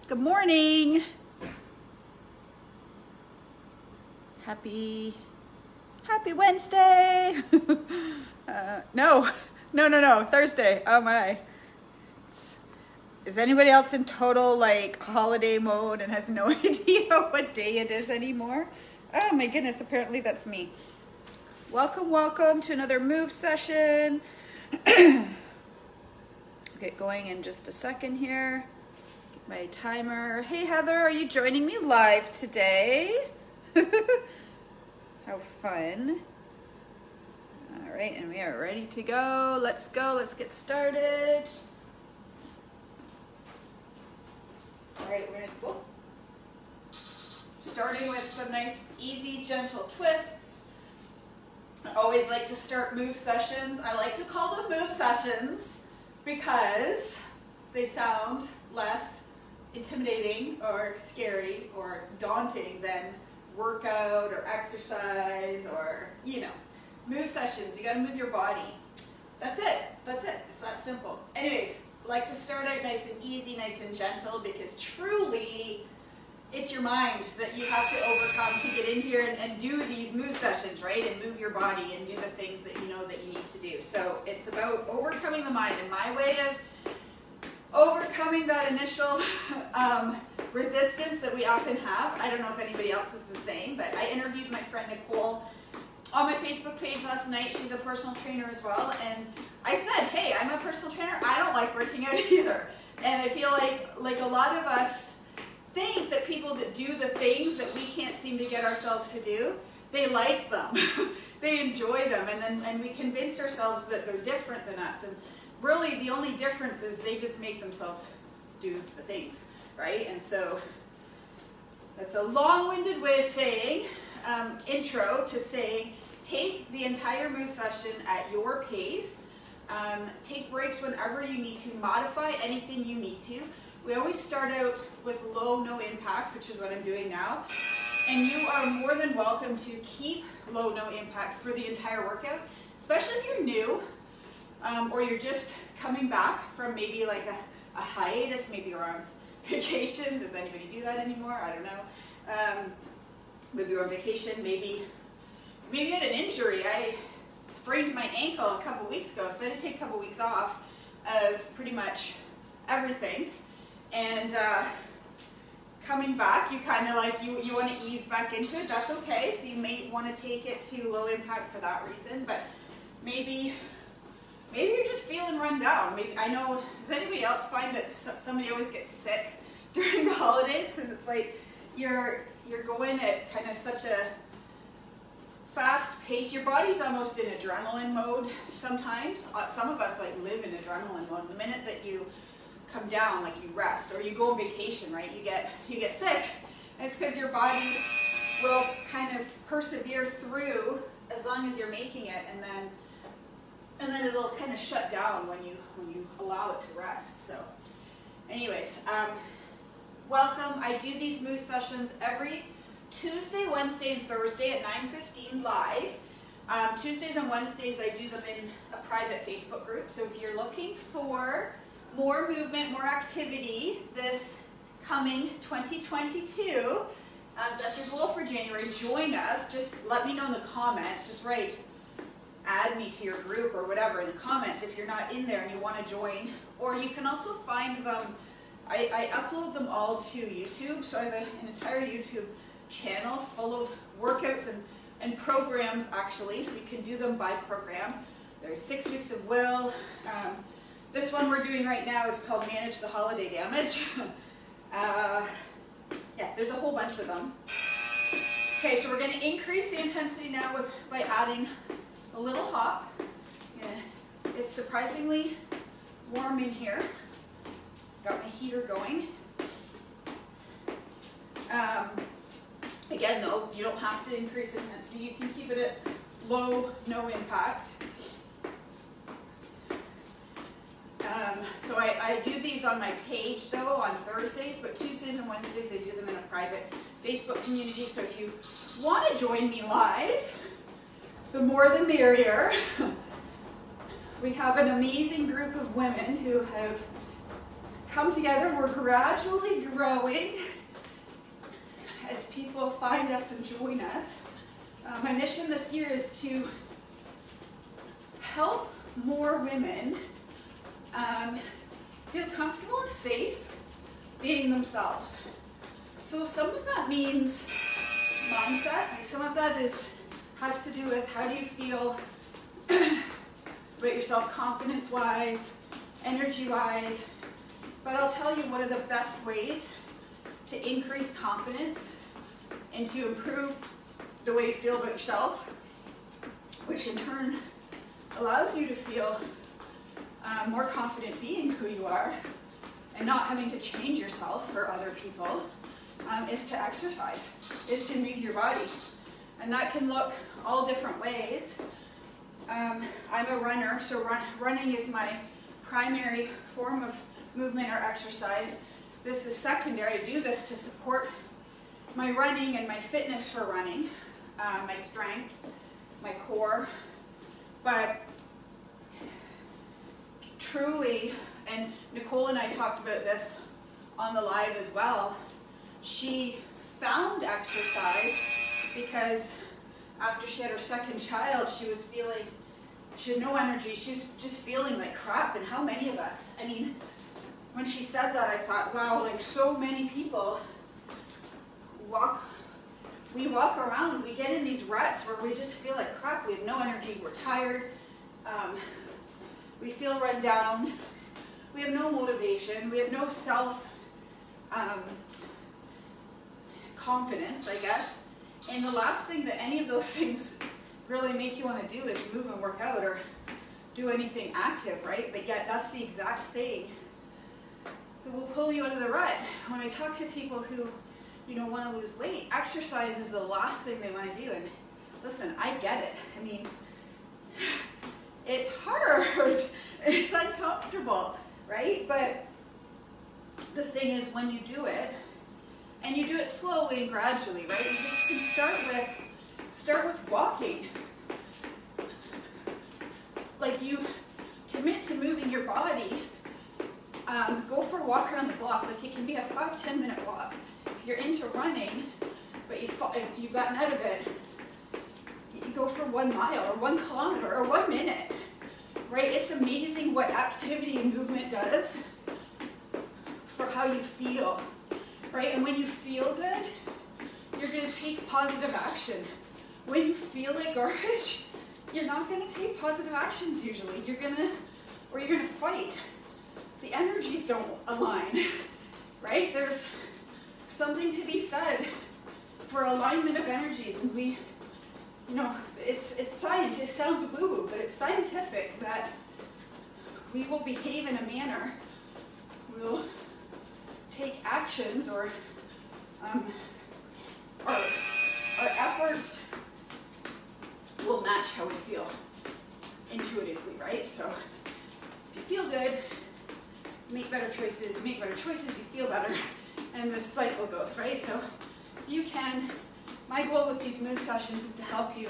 Good morning. Happy Wednesday. No, Thursday. Oh my. Is anybody else in total like holiday mode and has no idea what day it is anymore? Oh my goodness, apparently that's me. Welcome to another move session. Get going in just a second here. Get my timer. Hey Heather, are you joining me live today? How fun. All right, and we are ready to go. Let's get started. All right, we're gonna starting with some nice, easy, gentle twists. I always like to start move sessions. I like to call them move sessions because they sound less intimidating or scary or daunting than workout or exercise or, you know, move sessions. You gotta move your body. That's it. It's that simple. Anyways, like to start out nice and easy, nice and gentle, because truly it's your mind that you have to overcome to get in here and do these move sessions, right? And move your body and do the things that you know that you need to do. So it's about overcoming the mind, and my way of overcoming that initial resistance that we often have. I don't know if anybody else is the same, but I interviewed my friend Nicole on my Facebook page last night. She's a personal trainer as well, and I said, hey, I'm a personal trainer. I don't like working out either. And I feel like a lot of us think that people that do the things that we can't seem to get ourselves to do, they like them. They enjoy them, and we convince ourselves that they're different than us. And really the only difference is they just make themselves do the things, right? And so that's a long-winded way of saying, intro to saying, take the entire move session at your pace. Take breaks whenever you need to, modify anything you need to. We always start out with low, no impact, which is what I'm doing now. And you are more than welcome to keep low, no impact for the entire workout, especially if you're new, or you're just coming back from maybe like a hiatus, maybe you're on vacation. Does anybody do that anymore? I don't know. Maybe you're on vacation, maybe you had an injury. I sprained my ankle a couple weeks ago, so I had to take a couple weeks off of pretty much everything. And coming back, you kind of like, you want to ease back into it. That's okay. So you may want to take it to low impact for that reason, but maybe you're just feeling run down. Maybe, I know, does anybody else find that somebody always gets sick during the holidays? Because it's like you're going at kind of such a fast pace. Your body's almost in adrenaline mode sometimes. Some of us like live in adrenaline mode. The minute that you come down, like you rest or you go on vacation, right? You get sick. And it's because your body will kind of persevere through as long as you're making it, and then it'll kind of shut down when you allow it to rest. So anyways, welcome. I do these move sessions every Tuesday, Wednesday, and Thursday at 9:15 live. Tuesdays and Wednesdays I do them in a private Facebook group. So if you're looking for more movement, more activity this coming 2022, that's your goal for January, join us. Just let me know in the comments. Just write, add me to your group or whatever in the comments if you're not in there and you want to join. Or you can also find them, I upload them all to YouTube, so I have an entire YouTube channel full of workouts and programs actually, so you can do them by program. There's 6 weeks of will. This one we're doing right now is called Manage the Holiday Damage. Yeah, there's a whole bunch of them. Okay, so we're going to increase the intensity now by adding a little hop. Yeah, it's surprisingly warm in here. Got my heater going. Again, though, you don't have to increase intensity. You can keep it at low, no impact. So I do these on my page, though, on Thursdays, but Tuesdays and Wednesdays I do them in a private Facebook community. So if you want to join me live, the more the merrier. We have an amazing group of women who have come together. We're gradually growing as people find us and join us. My mission this year is to help more women feel comfortable and safe being themselves. So some of that means mindset, like some of that has to do with how do you feel about yourself, confidence-wise, energy-wise. But I'll tell you one of the best ways to increase confidence and to improve the way you feel about yourself, which in turn allows you to feel more confident being who you are and not having to change yourself for other people, is to exercise, is to move your body. And that can look all different ways. I'm a runner, so running is my primary form of movement or exercise. This is secondary. I do this to support my running and my fitness for running, my strength, my core. But truly, and Nicole and I talked about this on the live as well, she found exercise because after she had her second child, she had no energy. She was just feeling like crap. And how many of us? I mean, when she said that, I thought, wow, like so many people we walk around, we get in these ruts where we just feel like crap. We have no energy, we're tired, we feel run down, we have no motivation, we have no self confidence, I guess. And the last thing that any of those things really make you want to do is move and work out or do anything active, right? But yet that's the exact thing that will pull you out of the rut. When I talk to people who, want to lose weight, exercise is the last thing they want to do. And listen, I get it. I mean, it's hard, it's uncomfortable, right? But the thing is, when you do it, and you do it slowly and gradually, right? You just can start with walking. Like, you commit to moving your body. Go for a walk around the block. Like, it can be a 5-10 minute walk. If you're into running, but if you've gotten out of it, you go for 1 mile or 1 kilometer or 1 minute, right? It's amazing what activity and movement does for how you feel, right? And when you feel good, you're going to take positive action. When you feel like garbage, you're not going to take positive actions usually. You're going to fight. The energies don't align, right? There's something to be said for alignment of energies, and it's science. It sounds woo-woo, but it's scientific that we will behave in a manner, we'll take actions, or our efforts will match how we feel intuitively, right? So if you feel good, make better choices, you feel better, and the cycle goes, right? So you can, my goal with these move sessions is to help you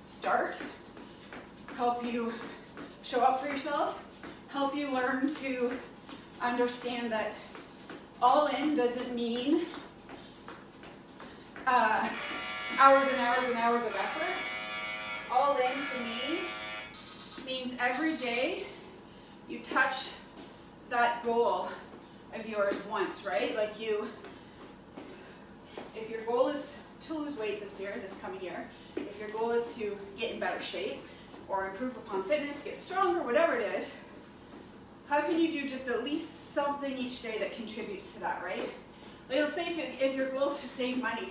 start, help you show up for yourself, help you learn to understand that all in doesn't mean hours and hours and hours of effort. All in to me means every day you touch that goal of yours once, right? Like if your goal is to lose weight this coming year, if your goal is to get in better shape or improve upon fitness, get stronger, whatever it is, how can you do just at least something each day that contributes to that, right? Like, let's say if your goal is to save money,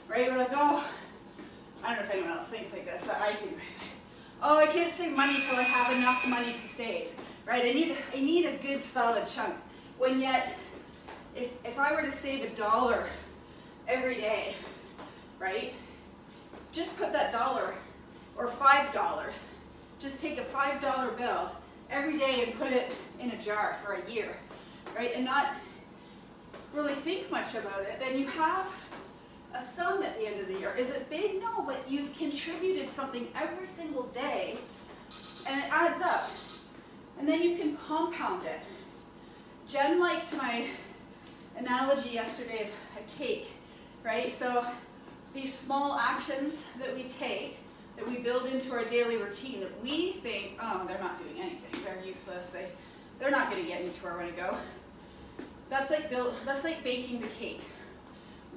right? We're like, oh, I don't know if anyone else thinks like this, but I do. Oh, I can't save money till I have enough money to save, right? I need a good solid chunk. When yet, if I were to save $1 every day, right? Just put that $1 or $5. Just take a $5 bill every day and put it in a jar for a year, right? And not really think much about it. Then you have a sum at the end of the year. Is it big? No, but you've contributed something every single day, and it adds up. And then you can compound it. Jen liked my analogy yesterday of a cake, right? So these small actions that we take, that we build into our daily routine, that we think, oh, they're not doing anything, they're useless, they're not going to get me to where I want to go. That's like baking the cake.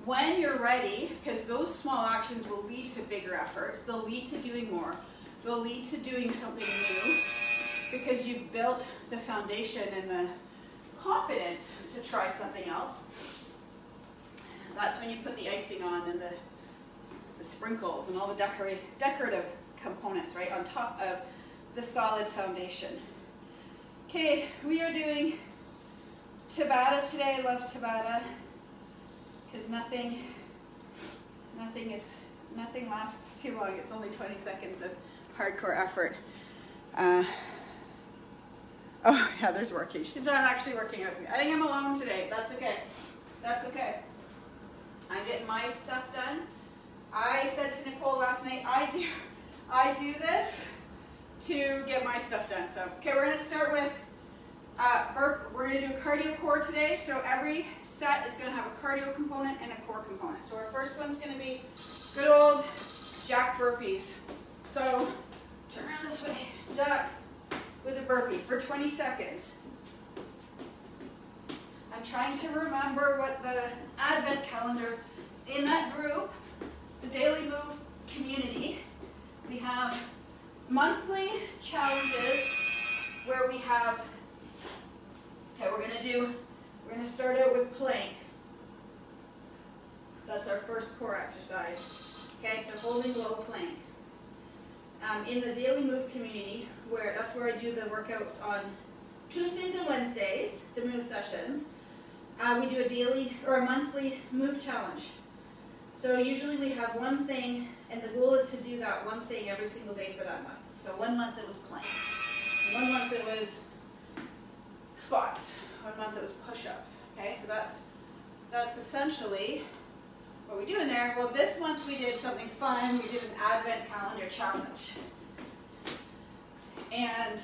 When you're ready, because those small actions will lead to bigger efforts, they'll lead to doing more, they'll lead to doing something new, because you've built the foundation and the confidence to try something else. That's when you put the icing on and the sprinkles and all the decorative components, right, on top of the solid foundation. Okay, we are doing Tabata today. I love Tabata because nothing lasts too long. It's only 20 seconds of hardcore effort. Oh yeah, there's working. She's not actually working with me. I think I'm alone today. That's okay. That's okay. I'm getting my stuff done. I said to Nicole last night, I do this to get my stuff done. So, okay, we're going to start with we're going to do cardio core today. So every set is going to have a cardio component and a core component. So our first one's going to be good old jack burpees. So turn around this way, jack with a burpee for 20 seconds. I'm trying to remember what the advent calendar in that group, the Daily Move community, we have monthly challenges where we have, okay, we're going to start out with plank. That's our first core exercise. Okay, so holding low plank. In the Daily Move community, that's where I do the workouts on Tuesdays and Wednesdays, the move sessions. We do a daily or a monthly move challenge. So usually we have one thing, and the goal is to do that one thing every single day for that month. So 1 month it was plank. 1 month it was squats. 1 month it was push-ups. Okay, so that's essentially what we do in there. Well, this month we did something fun. We did an advent calendar challenge. And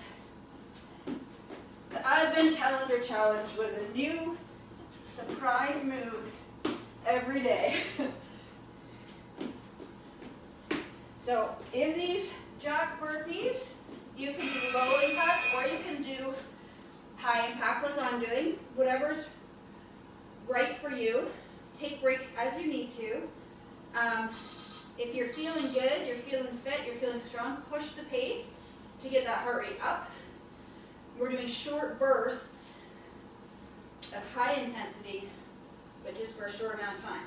the advent calendar challenge was a new surprise move every day. So in these jack burpees, you can do low impact or you can do high impact like I'm doing, whatever's right for you. Take breaks as you need to. If you're feeling good, you're feeling fit, you're feeling strong, push the pace to get that heart rate up. We're doing short bursts of high intensity, but just for a short amount of time.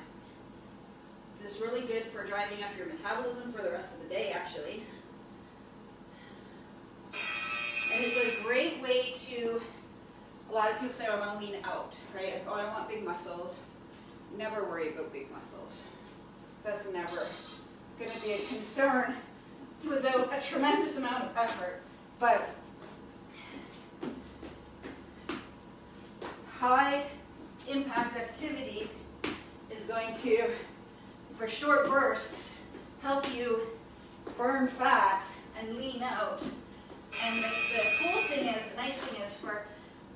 This is really good for driving up your metabolism for the rest of the day, actually. And it's a great way to, a lot of people say, oh, I want to lean out, right? Oh, I want big muscles. Never worry about big muscles. That's never going to be a concern without a tremendous amount of effort. But high impact activity is going to, for short bursts, help you burn fat and lean out. And the cool thing is, the nice thing is, for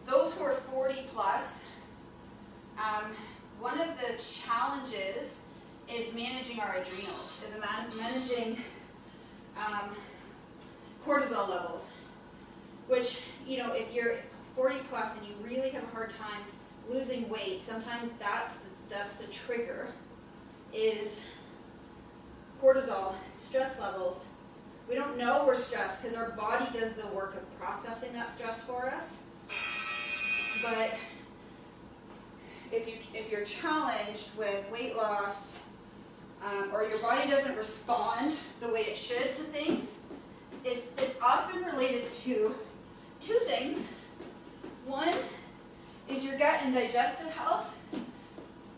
those who are 40 plus, one of the challenges is managing our adrenals, is managing cortisol levels, which, you know, if you're 40 plus and you really have a hard time losing weight, sometimes that's the trigger, is cortisol, stress levels. We don't know we're stressed because our body does the work of processing that stress for us. But if you're challenged with weight loss, or your body doesn't respond the way it should to things, it's often related to two things. One is your gut and digestive health.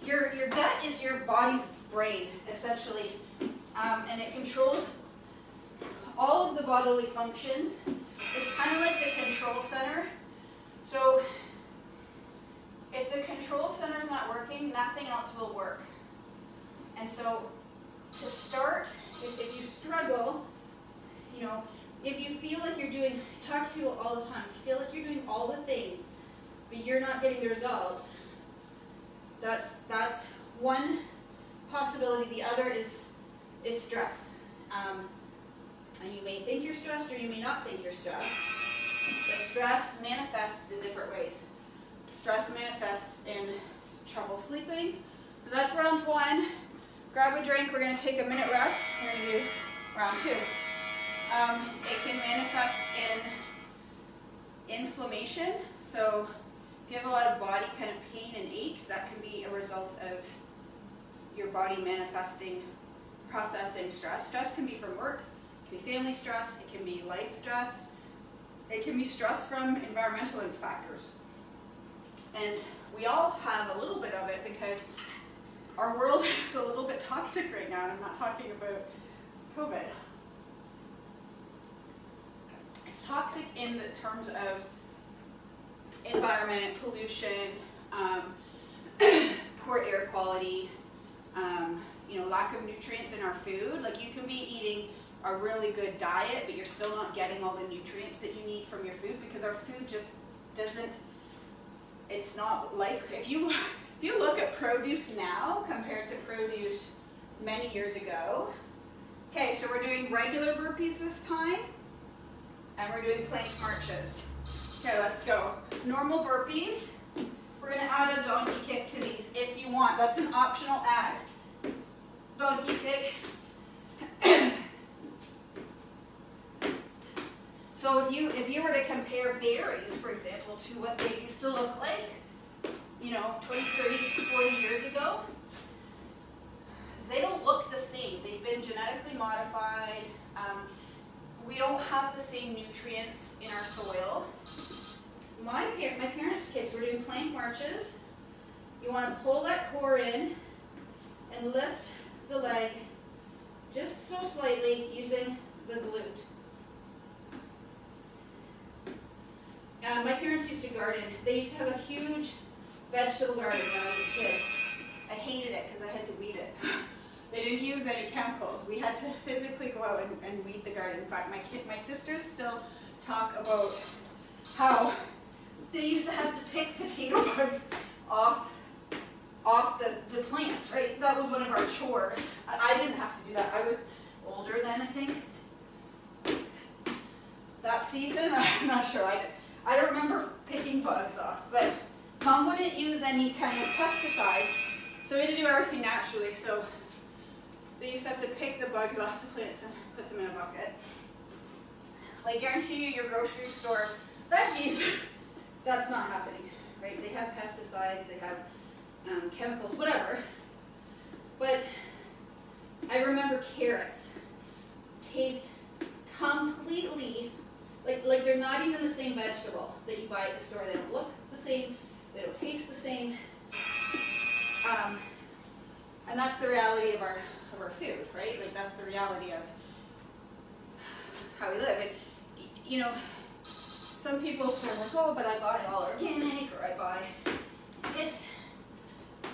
Your gut is your body's brain, essentially, and it controls all of the bodily functions. It's kind of like the control center. So if the control center is not working, nothing else will work. And so to start, if you struggle, you know, if you feel like you're doing, talk to people all the time, if you feel like you're doing all the things, but you're not getting the results, that's one possibility. The other is stress. And you may think you're stressed or you may not think you're stressed. The stress manifests in different ways. Stress manifests in trouble sleeping. So that's round one. Grab a drink. We're going to take a minute rest. We're going to do round two. It can manifest in inflammation. So if you have a lot of body kind of pain and aches, that can be a result of your body manifesting, processing stress. Stress can be from work, it can be family stress, it can be life stress, it can be stress from environmental factors. And we all have a little bit of it because our world is a little bit toxic right now, and I'm not talking about COVID. It's toxic in the terms of environment, pollution, poor air quality, lack of nutrients in our food. Like, you can be eating a really good diet, but you're still not getting all the nutrients that you need from your food because our food just doesn't, it's not like, if you look at produce now compared to produce many years ago. Okay, so we're doing regular burpees this time, and we're doing plank marches. Okay, let's go. Normal burpees. We're going to add a donkey kick to these if you want. That's an optional add. Donkey kick. So if you were to compare berries, for example, to what they used to look like, 20, 30, 40 years ago, they don't look the same. They've been genetically modified. We don't have the same nutrients in our soil. My parents, okay, so we're doing plank marches. You want to pull that core in and lift the leg just so slightly using the glute. My parents used to garden. They used to have a huge vegetable garden when I was a kid. I hated it because I had to weed it. They didn't use any chemicals. We had to physically go out and weed the garden. In fact, my sisters still talk about how they used to have to pick potato bugs off the plants, right? That was one of our chores. I didn't have to do that. I was older then, I think. That season, I'm not sure. I don't remember picking bugs off, but Mom wouldn't use any kind of pesticides, so we had to do everything naturally. So they used to have to pick the bugs off the plants and put them in a bucket. I guarantee you, your grocery store veggies, that's not happening, right? They have pesticides, they have chemicals, whatever. But I remember carrots taste completely like they're not even the same vegetable that you buy at the store. They don't look the same, they don't taste the same. And that's the reality of our food, right? Like, that's the reality of how we live. And, some people say, like, oh, but I buy all organic, or I buy,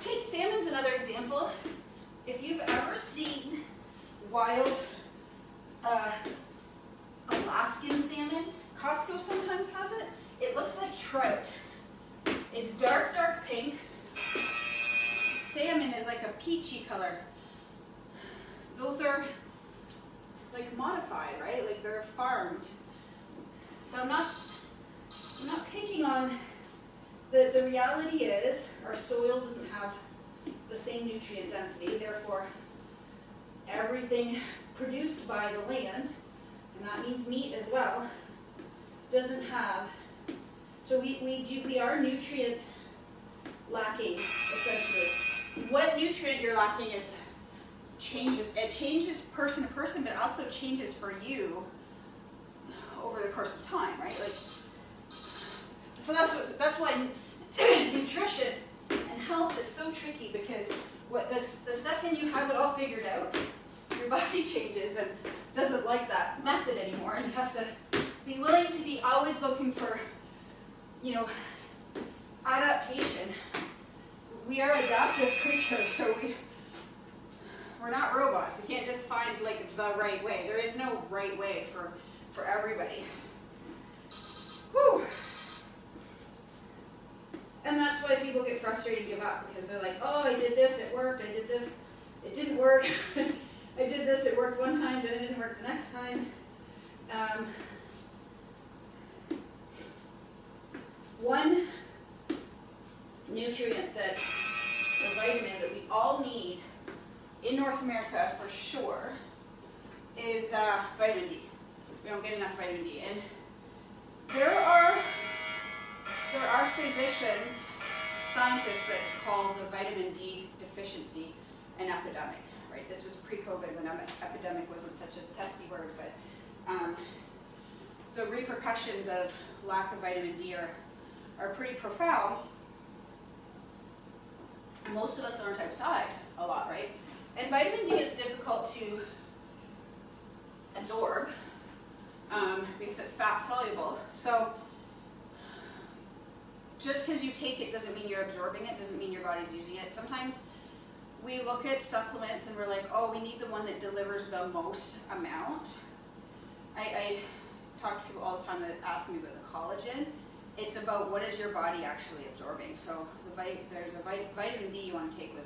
take salmon's another example. If you've ever seen wild Alaskan salmon, Costco sometimes has it. It looks like trout. It's dark, dark pink. Salmon is like a peachy color. Those are like modified, right? Like, they're farmed. So I'm not picking on, the reality is our soil doesn't have the same nutrient density, therefore everything produced by the land, and that means meat as well, doesn't have, so we are nutrient lacking, essentially. What nutrient you're lacking it changes person to person, but also changes for you over the course of time, right? Like, so that's why nutrition and health is so tricky, because the second you have it all figured out, your body changes and doesn't like that method anymore, and you have to be willing to be always looking for, adaptation. We are adaptive creatures, so we're not robots. We can't just find like the right way. There is no right way for everybody. Whew. And that's why people get frustrated and give up, because they're like, oh, I did this, it worked, I did this, it didn't work. I did this, it worked one time, then it didn't work the next time. One nutrient that, or vitamin that we all need in North America for sure is vitamin D. We don't get enough vitamin D. And there are physicians, scientists that call the vitamin D deficiency an epidemic, right? This was pre-COVID when epidemic wasn't such a testy word, but the repercussions of lack of vitamin D are pretty profound. And most of us aren't outside a lot, right? And vitamin D is difficult to absorb because it's fat soluble. So just because you take it doesn't mean you're absorbing it, doesn't mean your body's using it. Sometimes we look at supplements and we're like, oh, we need the one that delivers the most amount. I talk to people all the time that ask me about the collagen. It's about what is your body actually absorbing. So there's a vitamin D you want to take with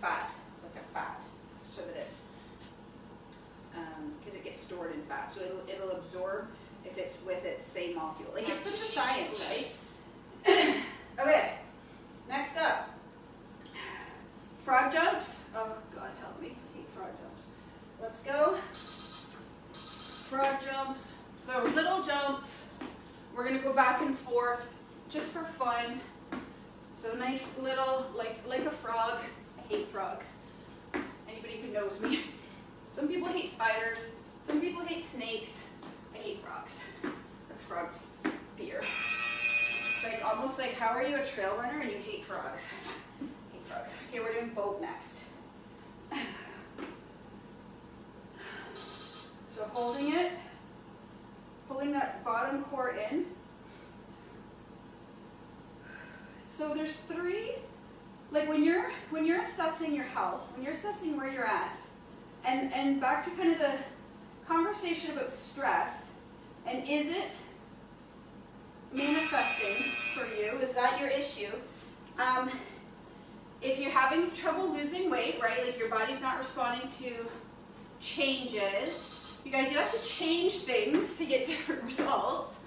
fat, like a fat, so that it's, because it gets stored in fat. So it'll absorb if it's with its same molecule. Like, it's such a science, right? Okay, next up. Frog jumps. Oh, God help me. I hate frog jumps. Let's go. Frog jumps. So little jumps. We're going to go back and forth just for fun. So nice little, like a frog. I hate frogs. Anybody who knows me. Some people hate spiders. Some people hate snakes. I hate frogs. Frog fear. It's like almost like, how are you a trail runner and you hate frogs? Hate frogs. Okay, we're doing boat next. So holding it, pulling that bottom core in. So there's three, like when you're assessing your health, when you're assessing where you're at, and back to kind of the conversation about stress, and is it manifesting for you? Is that your issue? If you're having trouble losing weight, right, like your body's not responding to changes, you guys, you have to change things to get different results.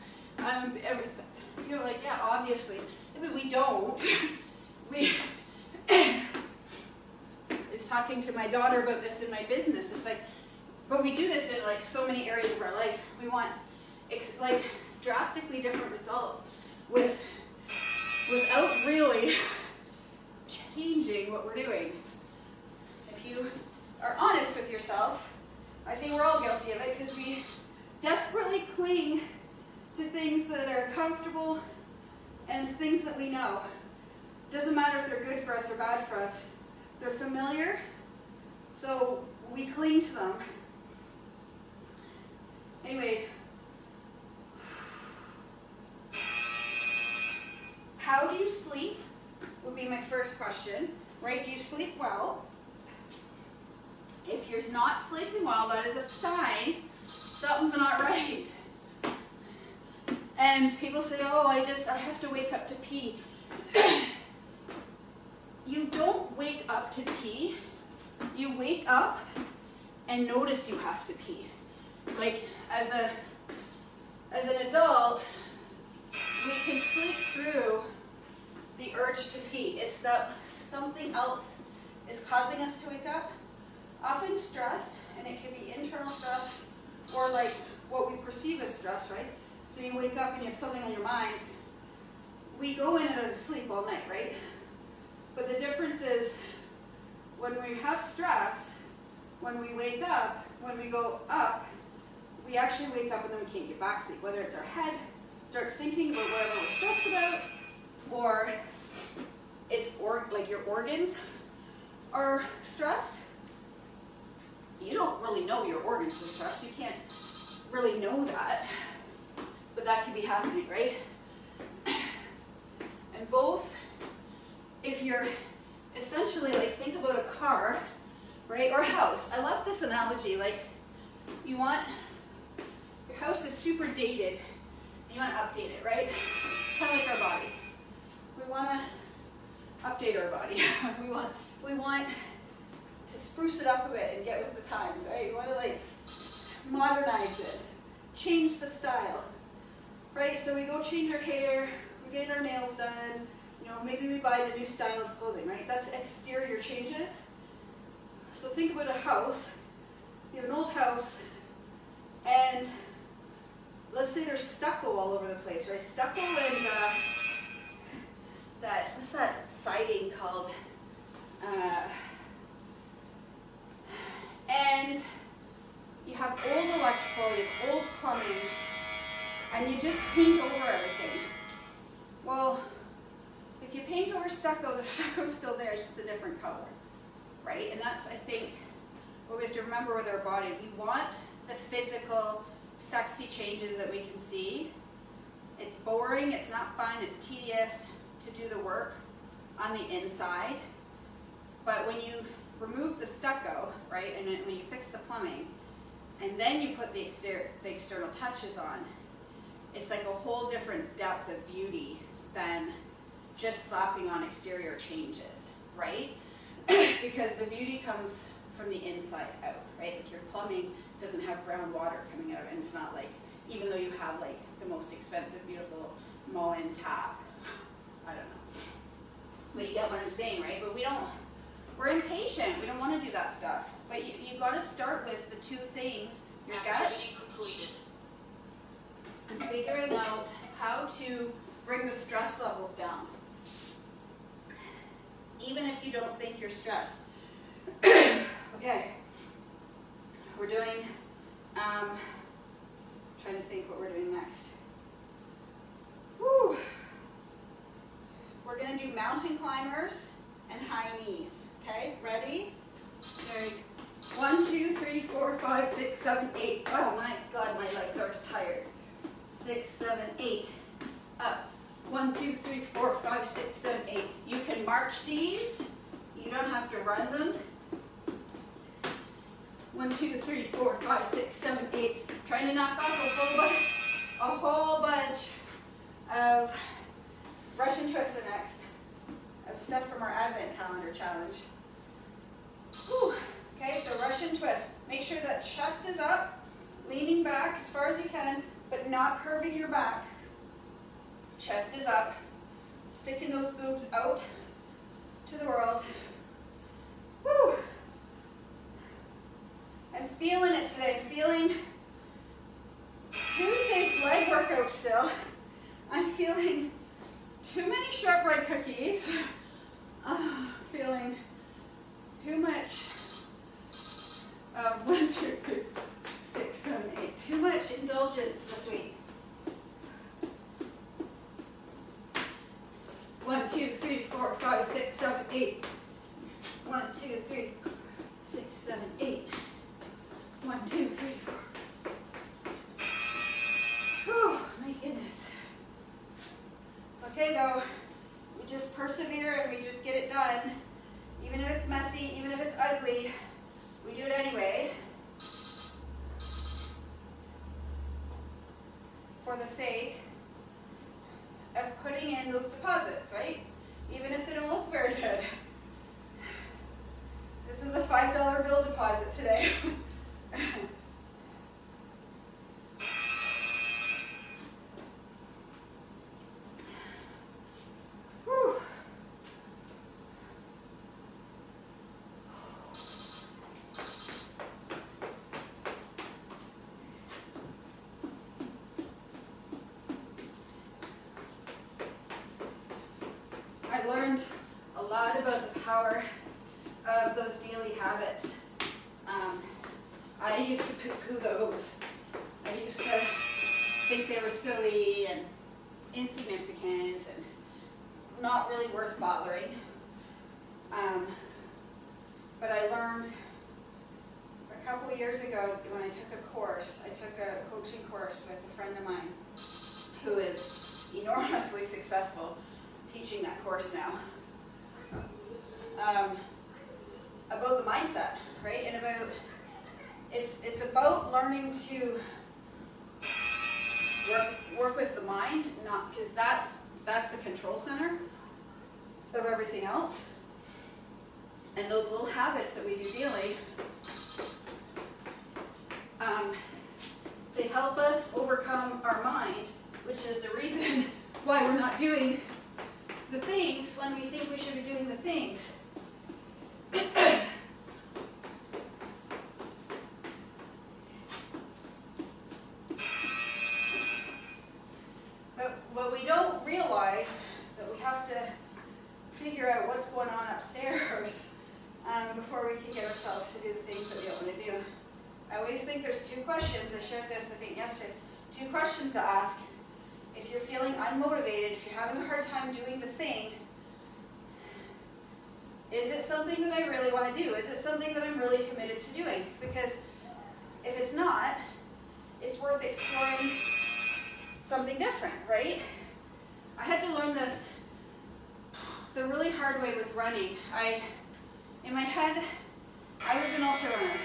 You're like, yeah, obviously. But we don't. It's talking to my daughter about this in my business. It's like, but we do this in like so many areas of our life. We want like drastically different results without really changing what we're doing. If you are honest with yourself, I think we're all guilty of it because we desperately cling to things that are comfortable and things that we know. Doesn't matter if they're good for us or bad for us. They're familiar, so we cling to them. Anyway, how do you sleep would be my first question, right? Do you sleep well? If you're not sleeping well, that is a sign something's not right. And people say, oh, I have to wake up to pee. You don't wake up to pee. You wake up and notice you have to pee. Like, as an adult, we can sleep through the urge to pee. It's that something else is causing us to wake up. Often stress, and it can be internal stress or like what we perceive as stress, right? So you wake up and you have something on your mind. We go in and out of sleep all night, right? But the difference is when we have stress, when we wake up, when we go up, we actually wake up and then we can't get back to sleep. Whether it's our head starts thinking about whatever we're stressed about, or it's like your organs are stressed. You don't really know your organs are stressed. You can't really know that. But that could be happening, right? And both, if you're essentially, like, think about a car, right, or a house. I love this analogy. Like, your house is super dated, and you want to update it, right? It's kind of like our body. we want to update our body. we want to spruce it up a bit and get with the times, right? We want to like modernize it, change the style, right? So we go change our hair, we get our nails done, you know, maybe we buy the new style of clothing, right? That's exterior changes. So think about a house. You have an old house, and let's say there's stucco all over the place, right? Stucco and what's that siding called? And you have old electrical, you have old plumbing, and you just paint over everything. Well, if you paint over stucco, the stucco's still there, it's just a different color, right? And that's, I think, what we have to remember with our body. We want the physical, sexy changes that we can see. It's boring, it's not fun, it's tedious to do the work on the inside. But when you remove the stucco, right, and then when you fix the plumbing, and then you put the external touches on, it's like a whole different depth of beauty than just slapping on exterior changes, right? Because the beauty comes from the inside out, right? Like your plumbing doesn't have brown water coming out, and it's not like, even though you have like the most expensive, beautiful Moen tap, I don't know. But you get what I'm saying, right? But we're impatient. We don't want to do that stuff. But you got to start with the two things, your gut, completed, and figuring out how to bring the stress levels down. Even if you don't think you're stressed. Okay. We're doing, trying to think what we're doing next. Woo. We're going to do mountain climbers and high knees. Okay, ready? There. 1, 2, 3, 4, 5, 6, 7, 8. Oh my God, my legs are tired. 6, 7, 8. Up. 1, 2, 3, 4, 5, 6, 7, 8. You can march these. You don't have to run them. 1, 2, 3, 4, 5, 6, 7, 8. Trying to knock off a whole bunch of Russian twists are next. Of stuff from our Advent calendar challenge. Whew. Okay, so Russian twist. Make sure that chest is up, leaning back as far as you can, but not curving your back. Chest is up, sticking those boobs out to the world. Woo! I'm feeling it today. I'm feeling Tuesday's leg workout still. I'm feeling too many shortbread cookies. Feeling too much 1, 2, 3, 6, 7, 8. Too much indulgence this week. 1, 2, 3, 4, 5, 6, 7, 8. 1, 2, 3, 6, 7, 8. 1, 2, 3, 4. Whew, my goodness. It's okay though. We just persevere and we just get it done. Even if it's messy, even if it's ugly, we do it anyway. For the sake of putting in those deposits, right? Even if they don't look very good. This is a $5 bill deposit today. Whew. I learned a lot about the power of those daily habits. I used to poo-poo those. I used to think they were silly and insignificant and not really worth bothering. But I learned a couple of years ago when I took a coaching course with a friend of mine who is enormously successful teaching that course now. About the mindset, right? And about it's about learning to work with the mind, not because that's the control center, of everything else. And those little habits that we do daily, they help us overcome our mind, which is the reason why we're not doing the things when we think we should be doing the things. But what we don't realize that we have to figure out what's going on upstairs before we can get ourselves to do the things that we don't want to do. I always think there's two questions. I shared this, I think, yesterday. Two questions to ask. If you're feeling unmotivated, if you're having a hard time doing the thing, is it something that I really want to do? Is it something that I'm really committed to doing? Because if it's not, it's worth exploring something different, right? I had to learn this the really hard way with running. In my head, I was an ultra runner.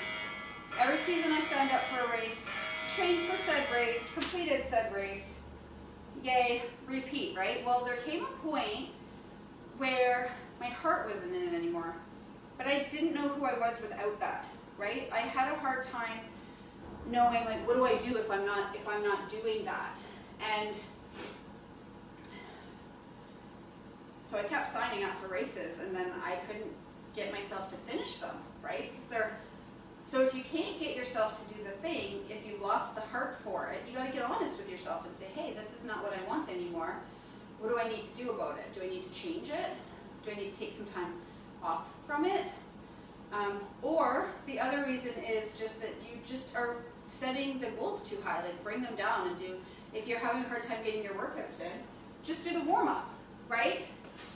Every season I signed up for a race, trained for said race, completed said race, yay, repeat, right? Well, there came a point where my heart wasn't in it anymore, but I didn't know who I was without that, right? I had a hard time knowing, like, what do I do if I'm not doing that? And so I kept signing up for races, and then I couldn't get myself to finish them, right? So if you can't get yourself to do the thing, if you've lost the heart for it, you got to get honest with yourself and say, hey, this is not what I want anymore. What do I need to do about it? Do I need to change it? Do I need to take some time off from it? Or the other reason is just that you just are setting the goals too high, like bring them down and do, if you're having a hard time getting your workouts in, just do the warm-up, right?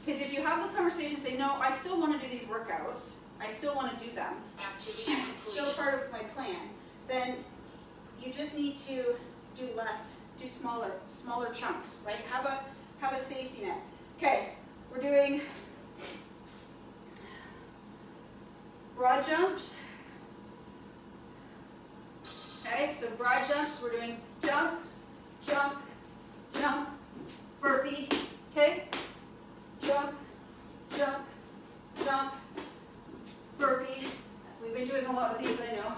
Because if you have the conversation, say, no, I still want to do these workouts, I still want to do them, Activity still part of my plan, then you just need to do less, do smaller chunks, right? Have a safety net. Okay, we're doing broad jumps. Okay, so broad jumps, we're doing jump, jump, jump, burpee, okay? Jump, jump, jump, burpee. We've been doing a lot of these, I know.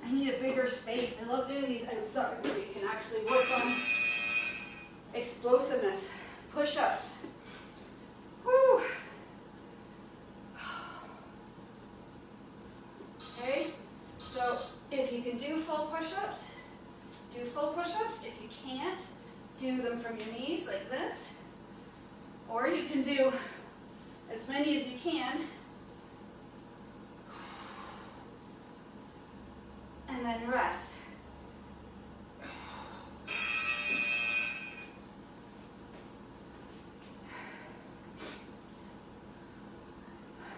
I need a bigger space. I love doing these outside where you can actually work on explosiveness. Push-ups. Whew. Okay, so if you can do full push-ups, do full push-ups. If you can't, do them from your knees like this. Or you can do as many as you can. And then rest.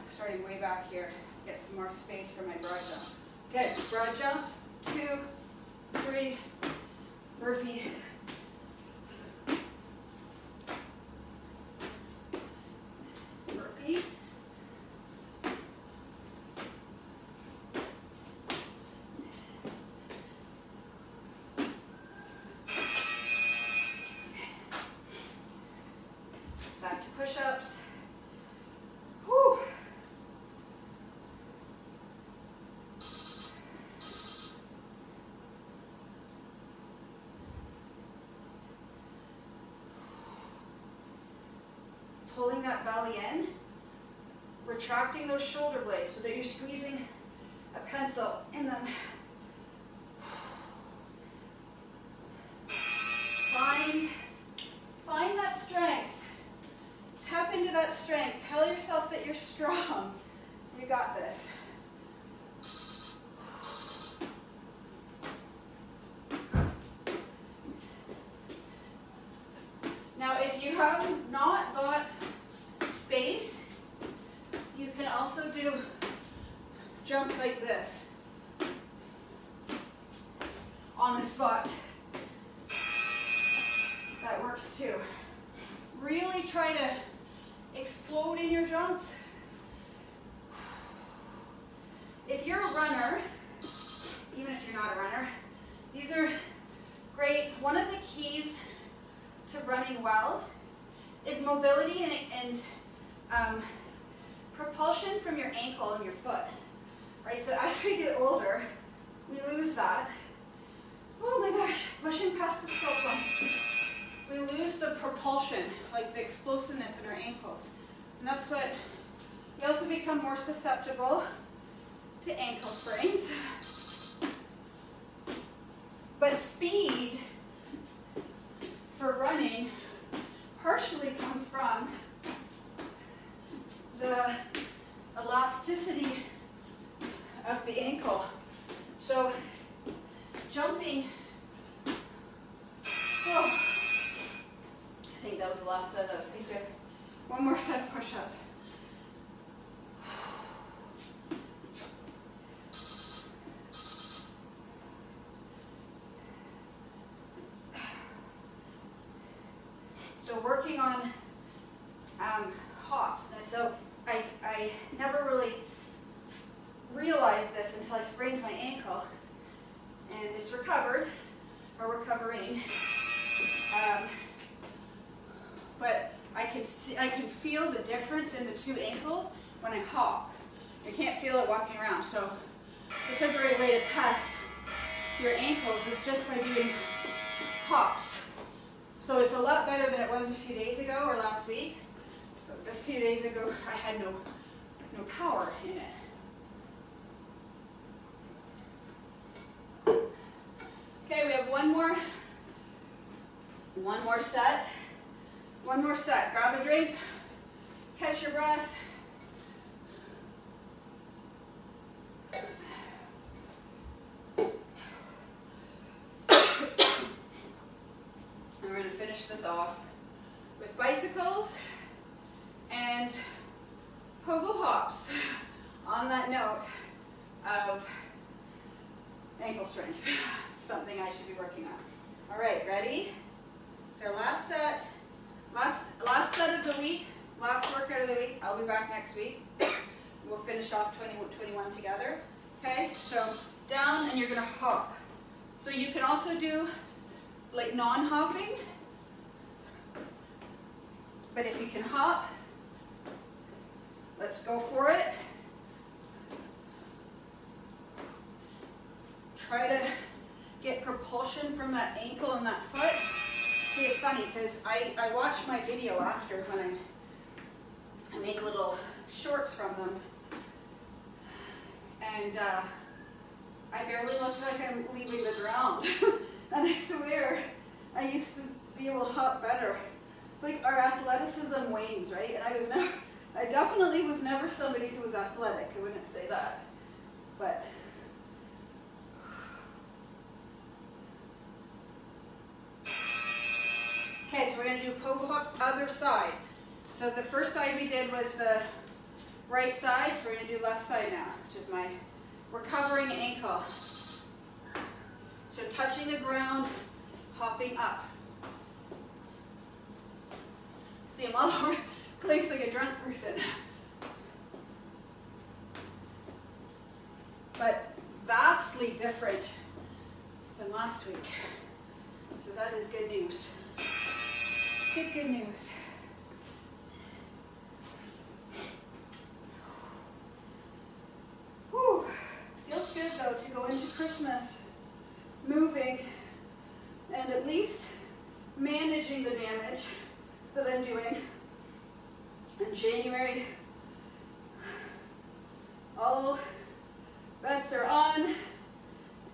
Starting way back here, get some more space for my broad jump. Good, broad jumps, 2, 3, burpee. Burpee. Back to push-ups. Whew. Pulling that belly in, retracting those shoulder blades so that you're squeezing a pencil, and then find that strength. Tap into that strength. Tell yourself that you're strong. You got this. Now, if you have not got space, you can also do jumps like this on the spot. That works too. Really try to explode in your jumps. If you're a runner, even if you're not a runner, these are great. One of the keys to running well is mobility and propulsion from your ankle and your foot, right? So as we get older, we lose that. Oh my gosh, pushing past the scope line. We lose the propulsion, like the explosiveness in our ankles. And that's what, we also become more susceptible to ankle sprains. But speed for running partially comes from the elasticity of the ankle. So jumping, oh, I think that was the last set of those. I think we have one more set of push-ups. So working on hops. And so I never really realized this until I sprained my ankle, and it's recovered, or recovering. But I can feel the difference in the two ankles when I hop. I can't feel it walking around. So it's a great way to test your ankles is just by doing hops. So it's a lot better than it was a few days ago or last week. A few days ago, I had no power in it. Okay, we have one more set. One more set. Grab a drink, catch your breath. And we're going to finish this off with bicycles and pogo hops on that note of ankle strength, something I should be working on. All right, ready? It's our last set, last set of the week, last workout of the week. I'll be back next week. We'll finish off 21 together. Okay, so down and you're gonna hop. So you can also do like non-hopping, but if you can hop, let's go for it. Try to get propulsion from that ankle and that foot. See, it's funny because I watch my video after when I make little shorts from them, and I barely look like I'm leaving the ground. And I swear, I used to be able to hop better. It's like our athleticism wanes, right? And I definitely was never somebody who was athletic. I wouldn't say that, but. Okay, so we're going to do pogo hops other side. So the first side we did was the right side, so we're going to do left side now, which is my recovering ankle. So touching the ground, hopping up. See, I'm all over the place like a drunk person. But vastly different than last week. So that is good news. Good news. Whew. Feels good though to go into Christmas moving and at least managing the damage that I'm doing. In January, all bets are on,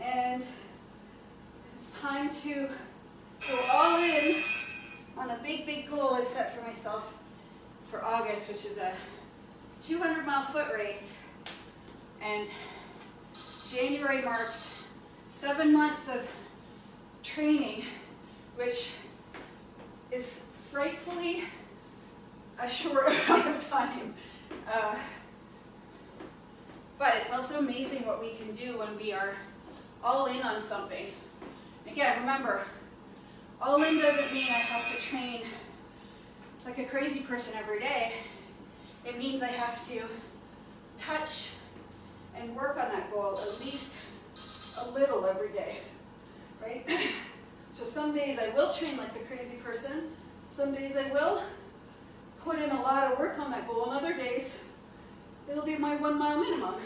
and it's time to go all in on a big goal I set for myself for August, which is a 200-mile foot race. And January marks 7 months of training, which is frightfully a short amount of time. But it's also amazing what we can do when we are all in on something. Again, remember, all in doesn't mean I have to train like a crazy person every day. It means I have to touch and work on that goal at least a little every day, right? So some days I will train like a crazy person, some days I will put in a lot of work on that goal, and other days it'll be my 1 mile minimum.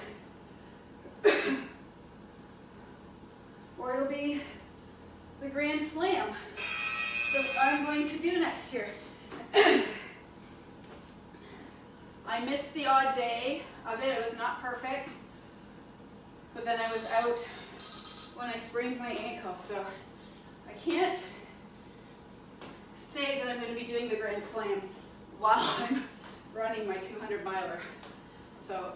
Or it'll be the Grand Slam that I'm going to do next year. I missed the odd day of it. It was not perfect. But then I was out when I sprained my ankle. So I can't say that I'm going to be doing the Grand Slam while I'm running my 200 miler. So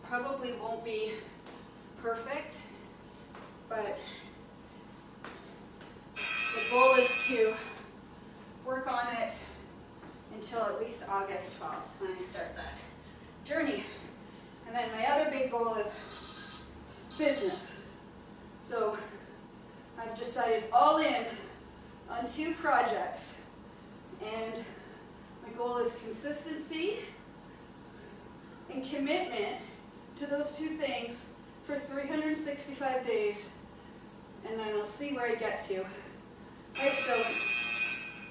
probably won't be perfect, but the goal is to work on it until at least August 12th when I start that journey. And then my other big goal is business. So I've decided all in on 2 projects, and my goal is consistency and commitment to those 2 things for 365 days, and then I'll see where I get to. Right, so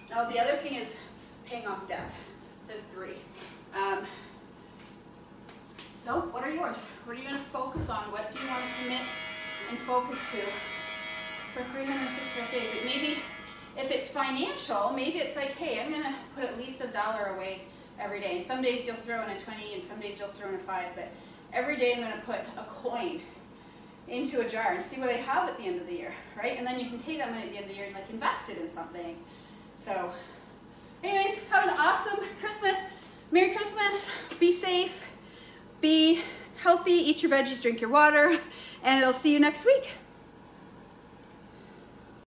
the other thing is paying off debt. So 3. So what are yours? What are you going to focus on? What do you want to commit and focus to for 365 days? Like maybe if it's financial, maybe it's like, hey, I'm going to put at least $1 away every day. And some days you'll throw in a 20, and some days you'll throw in a 5, but every day I'm going to put a coin into a jar and see what I have at the end of the year, right? And then you can take that money at the end of the year and like invest it in something. So anyways, have an awesome Christmas. Merry Christmas. Be safe. Be healthy. Eat your veggies. Drink your water. And I'll see you next week.